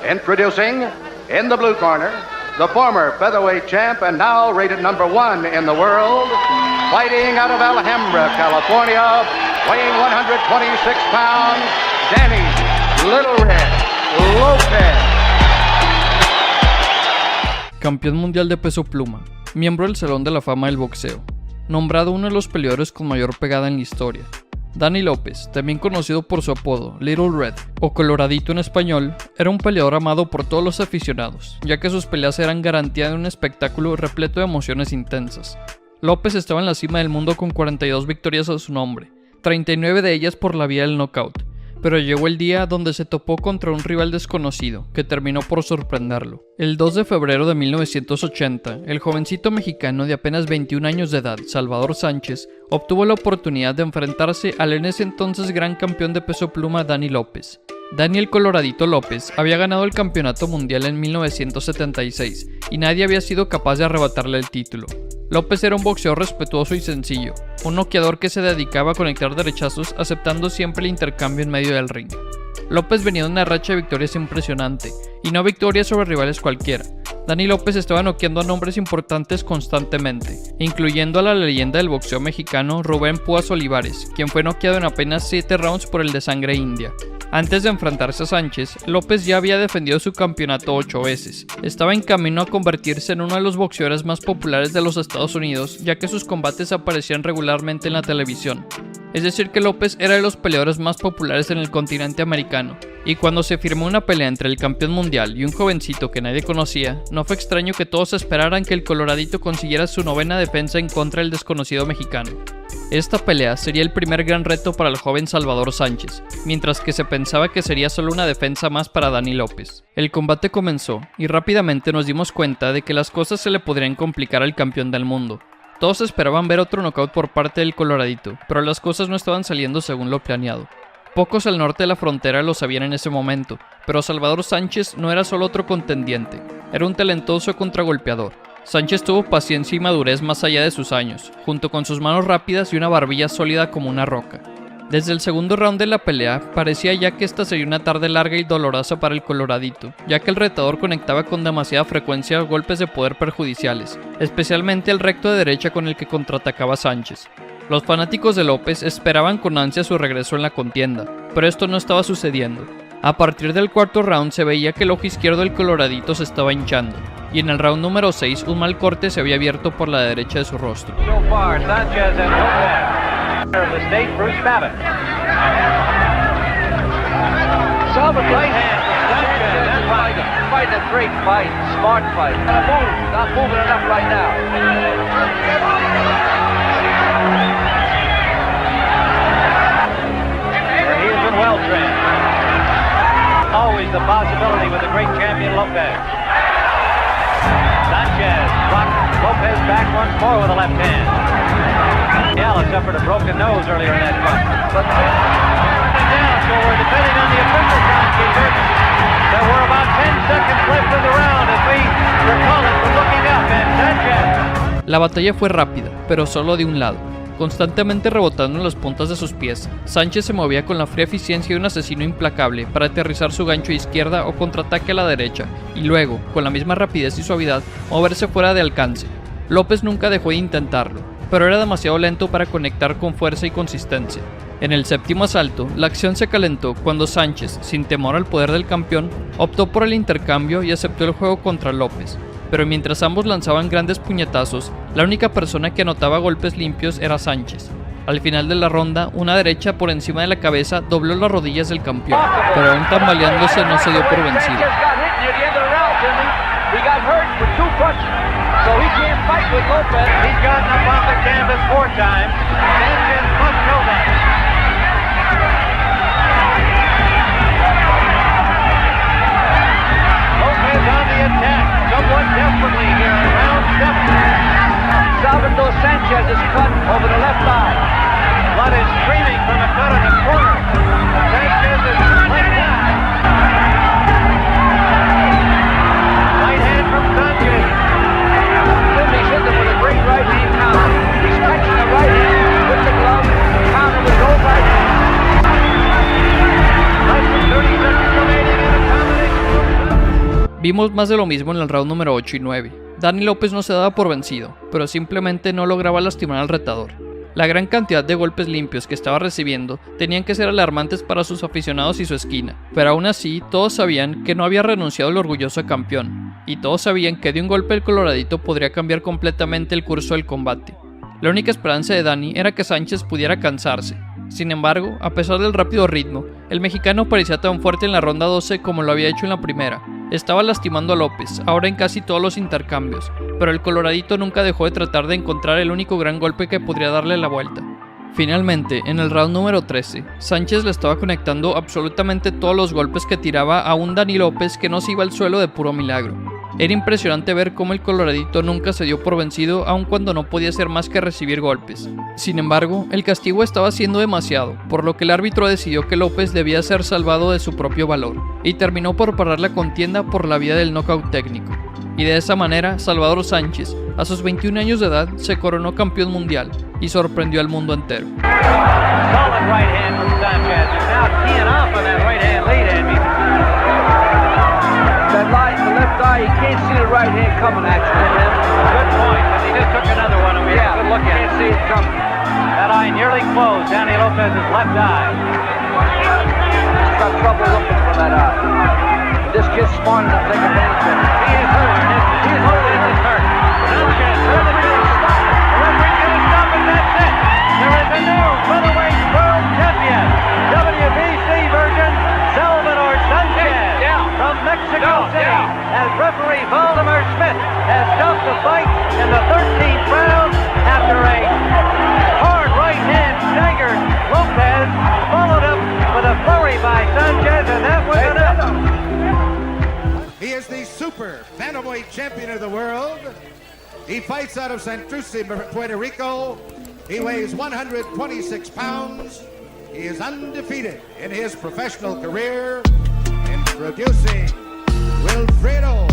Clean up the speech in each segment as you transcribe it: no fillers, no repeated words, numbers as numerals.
Introducing, in the blue corner, the former featherweight champ and now rated number 1 in the world, fighting out of Alhambra, California, weighing 126 pounds, Danny Little Red Lopez. Campeón mundial de peso pluma, miembro del Salón de la Fama del Boxeo, nombrado uno de los peleadores con mayor pegada en la historia. Danny López, también conocido por su apodo Little Red o Coloradito en español, era un peleador amado por todos los aficionados, ya que sus peleas eran garantía de un espectáculo repleto de emociones intensas. López estaba en la cima del mundo con 42 victorias a su nombre, 39 de ellas por la vía del knockout, pero llegó el día donde se topó contra un rival desconocido, que terminó por sorprenderlo. El 2 de febrero de 1980, el jovencito mexicano de apenas 21 años de edad, Salvador Sánchez, obtuvo la oportunidad de enfrentarse al en ese entonces gran campeón de peso pluma Danny López. Daniel Coloradito López había ganado el campeonato mundial en 1976 y nadie había sido capaz de arrebatarle el título. López era un boxeador respetuoso y sencillo, un noqueador que se dedicaba a conectar derechazos aceptando siempre el intercambio en medio del ring. López venía de una racha de victorias impresionante, y no victorias sobre rivales cualquiera. Danny López estaba noqueando a nombres importantes constantemente, incluyendo a la leyenda del boxeo mexicano Rubén Púas Olivares, quien fue noqueado en apenas 7 rounds por el de sangre india. Antes de enfrentarse a Sánchez, López ya había defendido su campeonato 8 veces. Estaba en camino a convertirse en uno de los boxeadores más populares de los Estados Unidos, ya que sus combates aparecían regularmente en la televisión. Es decir que López era de los peleadores más populares en el continente americano. Y cuando se firmó una pelea entre el campeón mundial y un jovencito que nadie conocía, no fue extraño que todos esperaran que el Coloradito consiguiera su 9ª defensa en contra del desconocido mexicano. Esta pelea sería el primer gran reto para el joven Salvador Sánchez, mientras que se pensaba que sería solo una defensa más para Danny López. El combate comenzó y rápidamente nos dimos cuenta de que las cosas se le podrían complicar al campeón del mundo. Todos esperaban ver otro knockout por parte del Coloradito, pero las cosas no estaban saliendo según lo planeado. Pocos al norte de la frontera lo sabían en ese momento, pero Salvador Sánchez no era solo otro contendiente, era un talentoso contragolpeador. Sánchez tuvo paciencia y madurez más allá de sus años, junto con sus manos rápidas y una barbilla sólida como una roca. Desde el segundo round de la pelea, parecía ya que esta sería una tarde larga y dolorosa para el Coloradito, ya que el retador conectaba con demasiada frecuencia golpes de poder perjudiciales, especialmente el recto de derecha con el que contraatacaba Sánchez. Los fanáticos de López esperaban con ansia su regreso en la contienda, pero esto no estaba sucediendo. A partir del cuarto round se veía que el ojo izquierdo del Coloradito se estaba hinchando, y en el round número 6 un mal corte se había abierto por la derecha de su rostro. Always the possibility with the great champion Lopez. Sanchez blocked Lopez back once more with a left hand. Yala suffered a broken nose earlier in that fight. But down, so we're depending on the official timekeeper. There were about 10 seconds left in the round as we recall it from looking up and Sanchez. La batalla fue rápida, pero solo de un lado. Constantemente rebotando en las puntas de sus pies, Sánchez se movía con la fría eficiencia de un asesino implacable para aterrizar su gancho a izquierda o contraataque a la derecha, y luego, con la misma rapidez y suavidad, moverse fuera de alcance. López nunca dejó de intentarlo, pero era demasiado lento para conectar con fuerza y consistencia. En el séptimo asalto, la acción se calentó cuando Sánchez, sin temor al poder del campeón, optó por el intercambio y aceptó el juego contra López. Pero mientras ambos lanzaban grandes puñetazos, la única persona que anotaba golpes limpios era Sánchez. Al final de la ronda, una derecha por encima de la cabeza dobló las rodillas del campeón, pero aún tambaleándose no se dio por vencido. Somewhat desperately here in round 7. Salvador Sanchez is cut over the left eye. Blood is streaming from a cut in the corner. Sanchez is laying down. Right hand from Sanchez. Finishes it with a great right hand counter. He's catching the right hand with the glove. Counter with no right hand. Less than 30 seconds remaining in the combination. Vimos más de lo mismo en el round número 8 y 9. Danny López no se daba por vencido, pero simplemente no lograba lastimar al retador. La gran cantidad de golpes limpios que estaba recibiendo tenían que ser alarmantes para sus aficionados y su esquina, pero aún así todos sabían que no había renunciado el orgulloso campeón, y todos sabían que de un golpe el coloradito podría cambiar completamente el curso del combate. La única esperanza de Danny era que Sánchez pudiera cansarse. Sin embargo, a pesar del rápido ritmo, el mexicano parecía tan fuerte en la ronda 12 como lo había hecho en la primera. Estaba lastimando a López, ahora en casi todos los intercambios, pero el coloradito nunca dejó de tratar de encontrar el único gran golpe que podría darle la vuelta. Finalmente, en el round número 13, Sánchez le estaba conectando absolutamente todos los golpes que tiraba a un Danny López que no se iba al suelo de puro milagro. Era impresionante ver cómo el coloradito nunca se dio por vencido aun cuando no podía hacer más que recibir golpes. Sin embargo, el castigo estaba siendo demasiado, por lo que el árbitro decidió que López debía ser salvado de su propio valor, y terminó por parar la contienda por la vía del knockout técnico. Y de esa manera, Salvador Sánchez, a sus 21 años de edad, se coronó campeón mundial y sorprendió al mundo entero. Solid right hand from Sanchez, who's now teeing off on that right hand lead, Andy. That line, the left eye, you can't see the right hand coming at you. Good point, and he just took another one, and we had a good look at it. Can't see it coming. That eye nearly closed, Danny Lopez's left eye. He's got trouble looking for that eye. This kid's smart enough to take advantage of it. He is hurt. He is hurt. He is hurt. Sanchez, where's the referee? The referee's going to stop it. That's it. There is a new featherweight world champion. WBC version, Salvador Sanchez from Mexico City. As referee Valdemar Smith has stopped the fight in the 13th round after a hard right hand staggered Lopez, followed up with a flurry by Sanchez, and that was enough. He is the super bantamweight champion of the world. He fights out of Santurce, Puerto Rico. He weighs 126 pounds. He is undefeated in his professional career. Introducing Wilfredo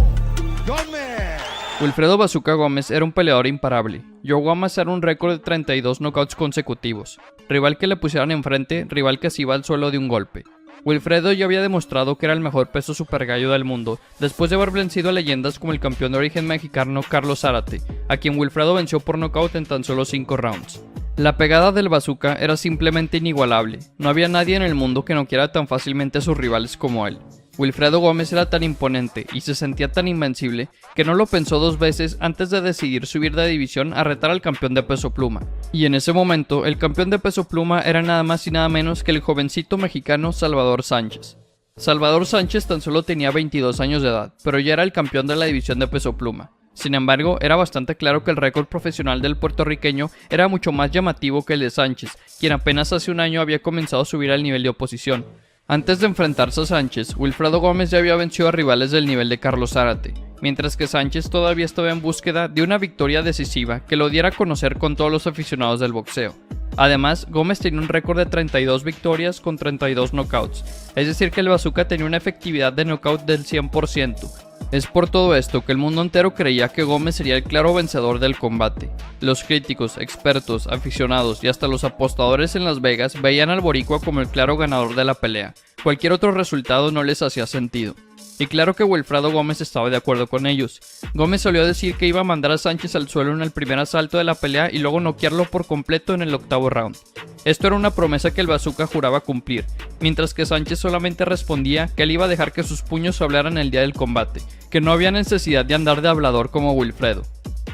Gómez. Wilfredo Bazooka Gómez era un peleador imparable. Llegó a amasar un récord de 32 knockouts consecutivos. Rival que le pusieran enfrente, rival que se iba al suelo de un golpe. Wilfredo ya había demostrado que era el mejor peso supergallo del mundo, después de haber vencido a leyendas como el campeón de origen mexicano Carlos Zárate, a quien Wilfredo venció por nocaut en tan solo 5 rounds. La pegada del bazooka era simplemente inigualable, no había nadie en el mundo que noqueara tan fácilmente a sus rivales como él. Wilfredo Gómez era tan imponente y se sentía tan invencible que no lo pensó 2 veces antes de decidir subir de división a retar al campeón de peso pluma. Y en ese momento, el campeón de peso pluma era nada más y nada menos que el jovencito mexicano Salvador Sánchez. Salvador Sánchez tan solo tenía 22 años de edad, pero ya era el campeón de la división de peso pluma. Sin embargo, era bastante claro que el récord profesional del puertorriqueño era mucho más llamativo que el de Sánchez, quien apenas hace un año había comenzado a subir al nivel de oposición. Antes de enfrentarse a Sánchez, Wilfredo Gómez ya había vencido a rivales del nivel de Carlos Zárate, mientras que Sánchez todavía estaba en búsqueda de una victoria decisiva que lo diera a conocer con todos los aficionados del boxeo. Además, Gómez tenía un récord de 32 victorias con 32 knockouts, es decir que el bazooka tenía una efectividad de knockout del 100%. Es por todo esto que el mundo entero creía que Gómez sería el claro vencedor del combate. Los críticos, expertos, aficionados y hasta los apostadores en Las Vegas veían al boricua como el claro ganador de la pelea. Cualquier otro resultado no les hacía sentido. Y claro que Wilfredo Gómez estaba de acuerdo con ellos. Gómez solía decir que iba a mandar a Sánchez al suelo en el primer asalto de la pelea y luego noquearlo por completo en el 8º round. Esto era una promesa que el bazooka juraba cumplir, mientras que Sánchez solamente respondía que él iba a dejar que sus puños hablaran el día del combate, que no había necesidad de andar de hablador como Wilfredo.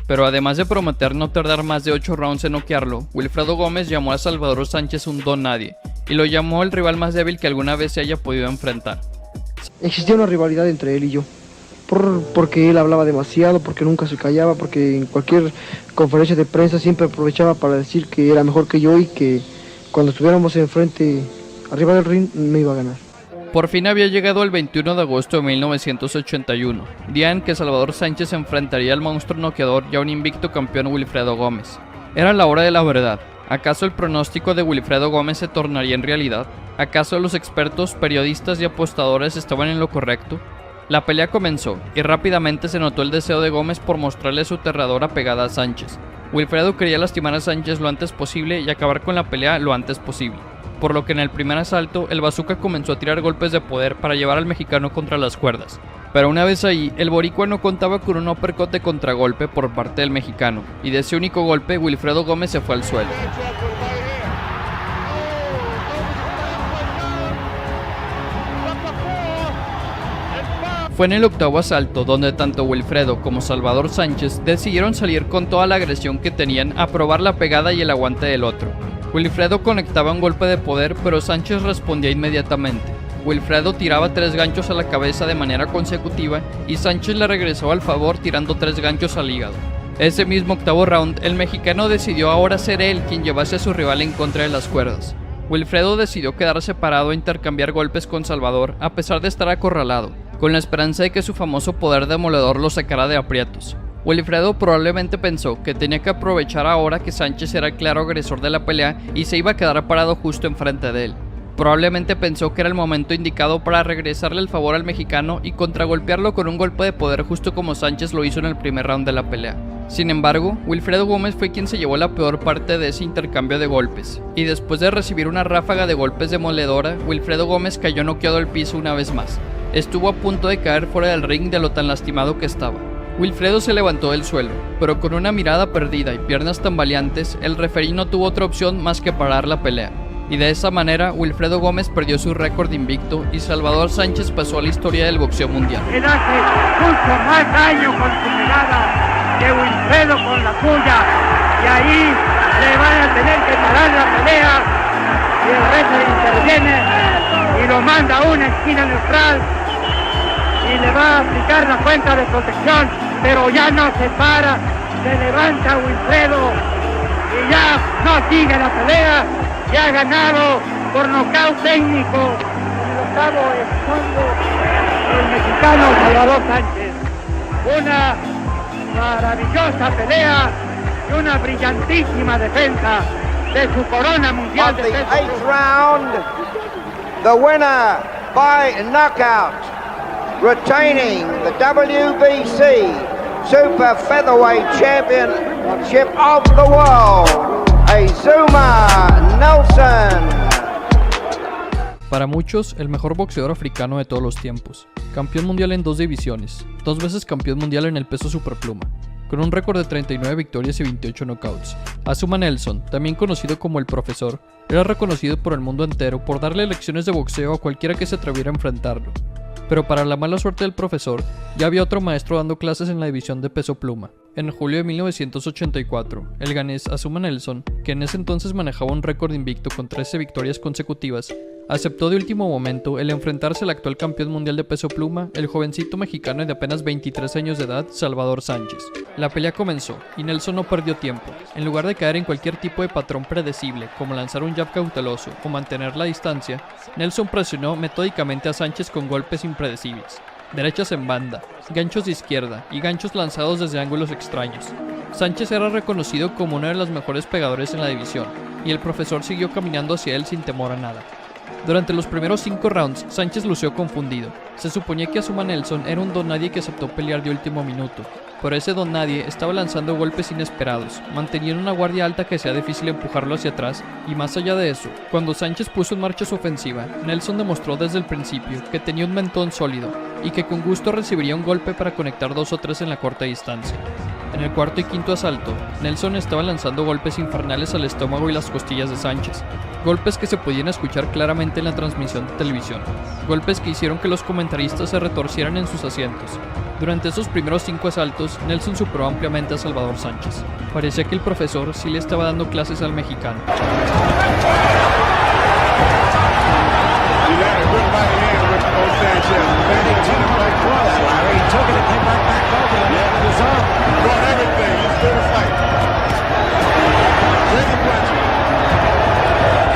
Pero además de prometer no tardar más de 8 rounds en noquearlo, Wilfredo Gómez llamó a Salvador Sánchez un don nadie, y lo llamó el rival más débil que alguna vez se haya podido enfrentar. Existía una rivalidad entre él y yo, porque él hablaba demasiado, porque nunca se callaba, porque en cualquier conferencia de prensa siempre aprovechaba para decir que era mejor que yo y que cuando estuviéramos enfrente, arriba del ring, me iba a ganar. Por fin había llegado el 21 de agosto de 1981, día en que Salvador Sánchez enfrentaría al monstruo noqueador y a un invicto campeón Wilfredo Gómez. Era la hora de la verdad. ¿Acaso el pronóstico de Wilfredo Gómez se tornaría en realidad? ¿Acaso los expertos, periodistas y apostadores estaban en lo correcto? La pelea comenzó, y rápidamente se notó el deseo de Gómez por mostrarle su aterradora pegada a Sánchez. Wilfredo quería lastimar a Sánchez lo antes posible y acabar con la pelea lo antes posible. por lo que en el primer asalto el bazooka comenzó a tirar golpes de poder para llevar al mexicano contra las cuerdas. Pero una vez ahí, el boricua no contaba con un uppercut de contragolpe por parte del mexicano, y de ese único golpe Wilfredo Gómez se fue al suelo. Fue en el octavo asalto donde tanto Wilfredo como Salvador Sánchez decidieron salir con toda la agresión que tenían a probar la pegada y el aguante del otro. Wilfredo conectaba un golpe de poder, pero Sánchez respondía inmediatamente. Wilfredo tiraba 3 ganchos a la cabeza de manera consecutiva y Sánchez le regresó al favor tirando 3 ganchos al hígado. Ese mismo octavo round, el mexicano decidió ahora ser él quien llevase a su rival en contra de las cuerdas. Wilfredo decidió quedarse parado e intercambiar golpes con Salvador a pesar de estar acorralado, con la esperanza de que su famoso poder demoledor lo sacara de aprietos. Wilfredo probablemente pensó que tenía que aprovechar ahora que Sánchez era el claro agresor de la pelea y se iba a quedar parado justo enfrente de él. Probablemente pensó que era el momento indicado para regresarle el favor al mexicano y contragolpearlo con un golpe de poder justo como Sánchez lo hizo en el primer round de la pelea. Sin embargo, Wilfredo Gómez fue quien se llevó la peor parte de ese intercambio de golpes, y después de recibir una ráfaga de golpes demoledora, Wilfredo Gómez cayó noqueado al piso una vez más. Estuvo a punto de caer fuera del ring de lo tan lastimado que estaba. Wilfredo se levantó del suelo, pero con una mirada perdida y piernas tambaleantes, el referí no tuvo otra opción más que parar la pelea. Y de esa manera, Wilfredo Gómez perdió su récord invicto y Salvador Sánchez pasó a la historia del boxeo mundial. Él hace mucho más daño con su mirada que Wilfredo con la suya, y ahí le van a tener que parar la pelea y el referee interviene y lo manda a una esquina neutral y le va a aplicar la cuenta de protección, pero ya no se para, se levanta Wilfredo y ya no sigue la pelea, ya ha ganado por nocaut técnico en el octavo fondo el mexicano Salvador Sánchez. Una maravillosa pelea y una brillantísima defensa de su corona mundial Of de the peso 8th round, the winner by knockout, retaining the WBC Super Featherweight Championship of the World, Azumah Nelson. Para muchos, el mejor boxeador africano de todos los tiempos. Campeón mundial en 2 divisiones, 2 veces campeón mundial en el peso superpluma, con un récord de 39 victorias y 28 knockouts. Azumah Nelson, también conocido como el Profesor, era reconocido por el mundo entero por darle lecciones de boxeo a cualquiera que se atreviera a enfrentarlo. Pero para la mala suerte del Profesor, ya había otro maestro dando clases en la división de peso pluma. En julio de 1984, el ganés Azumah Nelson, que en ese entonces manejaba un récord invicto con 13 victorias consecutivas, aceptó de último momento el enfrentarse al actual campeón mundial de peso pluma, el jovencito mexicano de apenas 23 años de edad, Salvador Sánchez. La pelea comenzó, y Nelson no perdió tiempo. En lugar de caer en cualquier tipo de patrón predecible, como lanzar un jab cauteloso o mantener la distancia, Nelson presionó metódicamente a Sánchez con golpes impredecibles. Derechas en banda, ganchos de izquierda y ganchos lanzados desde ángulos extraños. Sánchez era reconocido como uno de los mejores pegadores en la división, y el Profesor siguió caminando hacia él sin temor a nada. Durante los primeros 5 rounds, Sánchez lució confundido. Se suponía que Azumah Nelson era un don nadie que aceptó pelear de último minuto, pero ese don nadie estaba lanzando golpes inesperados, manteniendo una guardia alta que hacía difícil empujarlo hacia atrás, y más allá de eso, cuando Sánchez puso en marcha su ofensiva, Nelson demostró desde el principio que tenía un mentón sólido, y que con gusto recibiría un golpe para conectar 2 o 3 en la corta distancia. En el cuarto y quinto asalto, Nelson estaba lanzando golpes infernales al estómago y las costillas de Sánchez, golpes que se podían escuchar claramente en la transmisión de televisión, golpes que hicieron que los comentaristas se retorcieran en sus asientos. Durante esos primeros 5 asaltos, Nelson superó ampliamente a Salvador Sánchez. Parecía que el Profesor sí le estaba dando clases al mexicano.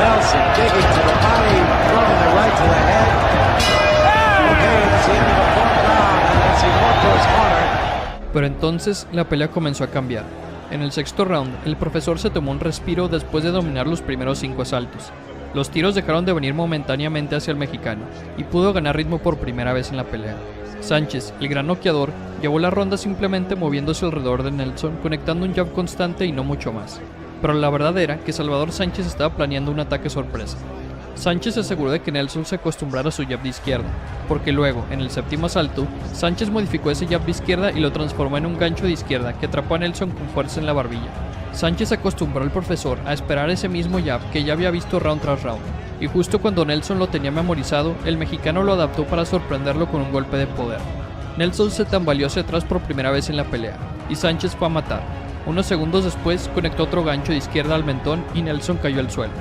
Nelson digging to the body, throwing the right to the head. Okay, it's the end of the 4th round, and that's Inoto's corner. Pero entonces la pelea comenzó a cambiar. En el 6º round, el Profesor se tomó un respiro después de dominar los primeros 5 asaltos. Los tiros dejaron de venir momentáneamente hacia el mexicano, y pudo ganar ritmo por primera vez en la pelea. Sánchez, el gran noqueador, llevó la ronda simplemente moviéndose alrededor de Nelson, conectando un jab constante y no mucho más. Pero la verdad era que Salvador Sánchez estaba planeando un ataque sorpresa. Sánchez se aseguró de que Nelson se acostumbrara a su jab de izquierda, porque luego, en el séptimo asalto, Sánchez modificó ese jab de izquierda y lo transformó en un gancho de izquierda que atrapó a Nelson con fuerza en la barbilla. Sánchez acostumbró al profesor a esperar ese mismo jab que ya había visto round tras round, y justo cuando Nelson lo tenía memorizado, el mexicano lo adaptó para sorprenderlo con un golpe de poder. Nelson se tambaleó hacia atrás por primera vez en la pelea, y Sánchez fue a matar. Unos segundos después conectó otro gancho de izquierda al mentón y Nelson cayó al suelo.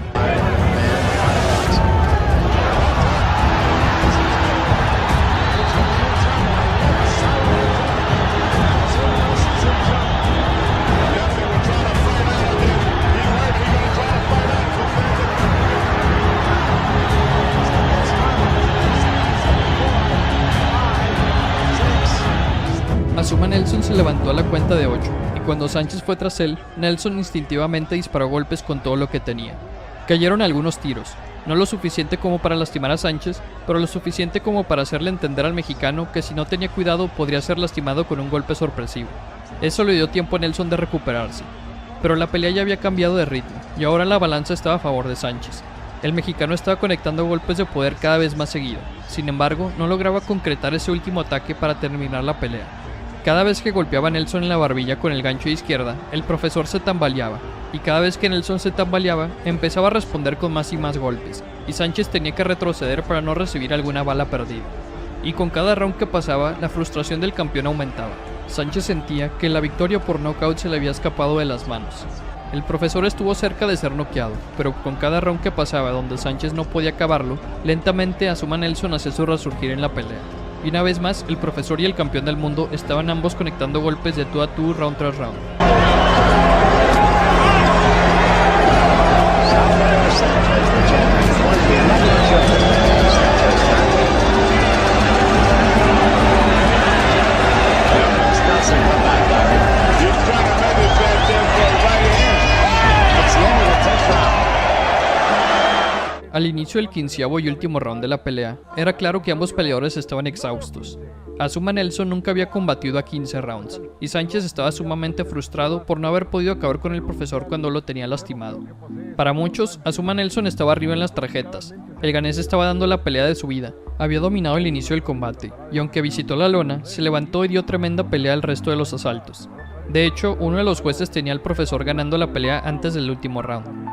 Azuma Nelson se levantó a la cuenta de 8, y cuando Sánchez fue tras él, Nelson instintivamente disparó golpes con todo lo que tenía. Cayeron algunos tiros, no lo suficiente como para lastimar a Sánchez, pero lo suficiente como para hacerle entender al mexicano que si no tenía cuidado podría ser lastimado con un golpe sorpresivo. Eso le dio tiempo a Nelson de recuperarse. Pero la pelea ya había cambiado de ritmo, y ahora la balanza estaba a favor de Sánchez. El mexicano estaba conectando golpes de poder cada vez más seguido, sin embargo, no lograba concretar ese último ataque para terminar la pelea. Cada vez que golpeaba a Nelson en la barbilla con el gancho de izquierda, el profesor se tambaleaba, y cada vez que Nelson se tambaleaba, empezaba a responder con más y más golpes, y Sánchez tenía que retroceder para no recibir alguna bala perdida. Y con cada round que pasaba, la frustración del campeón aumentaba. Sánchez sentía que la victoria por nocaut se le había escapado de las manos. El profesor estuvo cerca de ser noqueado, pero con cada round que pasaba donde Sánchez no podía acabarlo, lentamente Azuma Nelson hacía su resurgir en la pelea. Y una vez más, el profesor y el campeón del mundo estaban ambos conectando golpes de tú a tú, round tras round. Al inicio del 15º y último round de la pelea, era claro que ambos peleadores estaban exhaustos. Azuma Nelson nunca había combatido a 15 rounds, y Sánchez estaba sumamente frustrado por no haber podido acabar con el profesor cuando lo tenía lastimado. Para muchos, Azuma Nelson estaba arriba en las tarjetas. El ganés estaba dando la pelea de su vida, había dominado el inicio del combate, y aunque visitó la lona, se levantó y dio tremenda pelea el resto de los asaltos. De hecho, uno de los jueces tenía al profesor ganando la pelea antes del último round.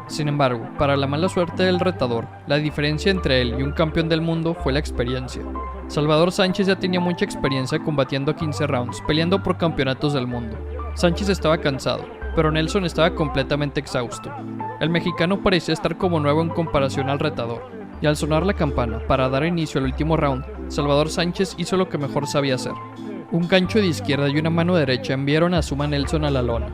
Sin embargo, para la mala suerte del retador, la diferencia entre él y un campeón del mundo fue la experiencia. Salvador Sánchez ya tenía mucha experiencia combatiendo a 15 rounds, peleando por campeonatos del mundo. Sánchez estaba cansado, pero Nelson estaba completamente exhausto. El mexicano parecía estar como nuevo en comparación al retador, y al sonar la campana para dar inicio al último round, Salvador Sánchez hizo lo que mejor sabía hacer. Un gancho de izquierda y una mano derecha enviaron a Azuma Nelson a la lona.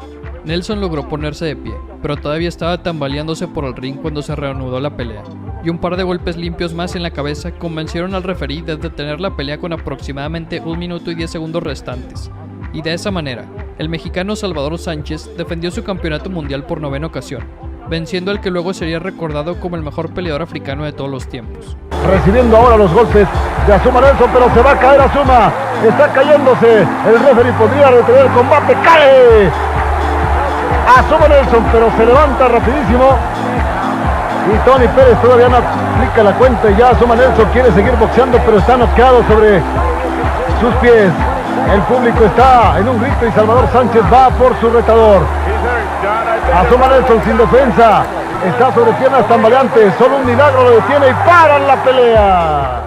Nelson logró ponerse de pie, pero todavía estaba tambaleándose por el ring cuando se reanudó la pelea, y un par de golpes limpios más en la cabeza convencieron al referí de detener la pelea con aproximadamente 1 minuto y 10 segundos restantes. Y de esa manera, el mexicano Salvador Sánchez defendió su campeonato mundial por 9ª ocasión, venciendo al que luego sería recordado como el mejor peleador africano de todos los tiempos. Recibiendo ahora los golpes de Azuma Nelson, pero se va a caer Azuma, está cayéndose, el referee podría detener el combate, ¡cae! Azuma Nelson, pero se levanta rapidísimo, y Tony Pérez todavía no aplica la cuenta, y ya Azuma Nelson quiere seguir boxeando, pero está noqueado sobre sus pies. El público está en un grito y Salvador Sánchez va por su retador. Azuma Nelson sin defensa, está sobre piernas tambaleantes, solo un milagro lo detiene y paran la pelea.